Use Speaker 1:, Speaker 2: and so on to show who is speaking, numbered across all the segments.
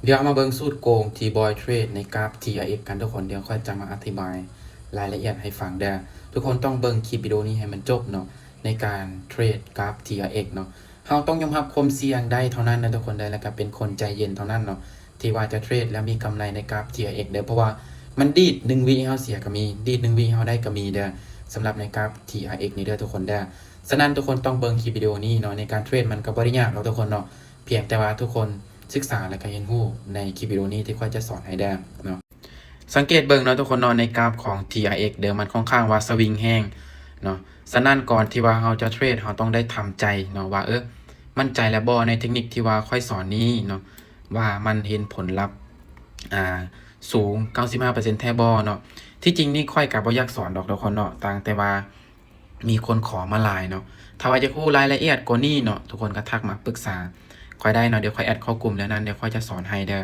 Speaker 1: เดี๋ยวมาเบิ่งสูตรโกงที่บอยเทรดในกราฟ TRX กันทุกคนเดี๋ยวค่อยจะมาอธิบายรายละเอียดให้ฟังเด้อทุกคนต้องเบิ่งคลิปวิดีโอนี้ให้มันจบเนาะในการเทรดกราฟ TRX เนาะเฮาต้องยอมรับความเสี่ยงได้เท่านั้นนะทุกคนได้แล้วก็เป็นคนใจเย็นเท่านั้นเนาะที่ว่าจะเทรดแล้วมีกำไรในกราฟ TRX เด้อเพราะว่ามันดีด1วิเฮาเสียก็มีดีด1วิเฮาได้ก็มีเด้อสำหรับในกราฟ TRX นี่เด้อทุกคนเด้อฉะนั้นทุกคนต้องเบิ่งคลิปวิดีโอนี้เนาะในการเทรดมันก็บ่ได้ยากหรอกทุกคนเนาะเพียงแต่ว่าทุกคนศึกษาและก็เรียนรู้ในคลิปวิดีโอนี้ที่ค่อยจะสอนให้ได้เนาะสังเกตเบิ่งเนาะทุกคนเนาะในกราฟของ TRX เดิมมันค่อนข้างว่าสวิงแห้งเนาะฉะนั้นก่อนที่ว่าเราจะเทรดเราต้องได้ทำใจเนาะว่ามั่นใจแล้วบ่ในเทคนิคที่ว่าค่อยสอนนี้เนาะว่ามันเห็นผลลัพธ์สูง 95% แท้บ่เนาะที่จริงนี่ค่อยก็บ่อยากสอนดอกทุกคนเนาะต่างแต่ว่ามีคนขอมาหลายเนาะถ้าว่าจะรู้รายละเอียดกว่านี้เนาะทุกคนก็ทักมาปรึกษาค่อยได้เนาะเดี๋ยวค่อยแอดเข้ากลุ่มแล้วนั้นเดี๋ยวค่อยจะสอนให้เด้อ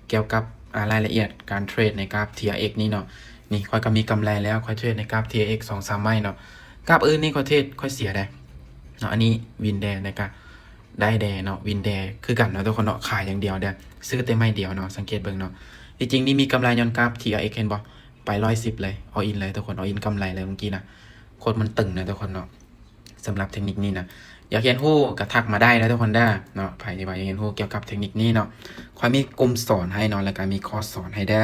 Speaker 1: เกี่ยวกับรายละเอียดการเทรดในกราฟ TRX นี่เนาะนี่ค่อยก็มีกำไรแล้วค่อยเทรดในกราฟ TRX 2-3 ไม้เนาะกราฟอื่นนี่ค่อยเทรดค่อยเสียได้เนาะอันนี้วินแดงนะครับได้แดงเนาะวินแดงคือกันเนาะทุกคนเนาะขายอย่างเดียวเด้อซื้อแต่ไม่เดียวเนาะสังเกตเบิ่งเนาะจริงๆนี่มีกำไรย้อนกราฟ TRX เห็นบ่ไป110เลยอออินเลยทุกคนอออินกำไรเลยเมื่อกี้นะโคตรมันตึงนะทุกคนเนาะสำหรับเทคนิคนี้นะอยากเรียนรู้ก็ทักมาได้แล้วทุกคนได้เนาะใครที่ว่าอยากเรียนรู้เกี่ยวกับเทคนิคนี้เนาะค่อยมีกลุ่มสอนให้เนาะแล้วก็มีคอร์สสอนให้ได้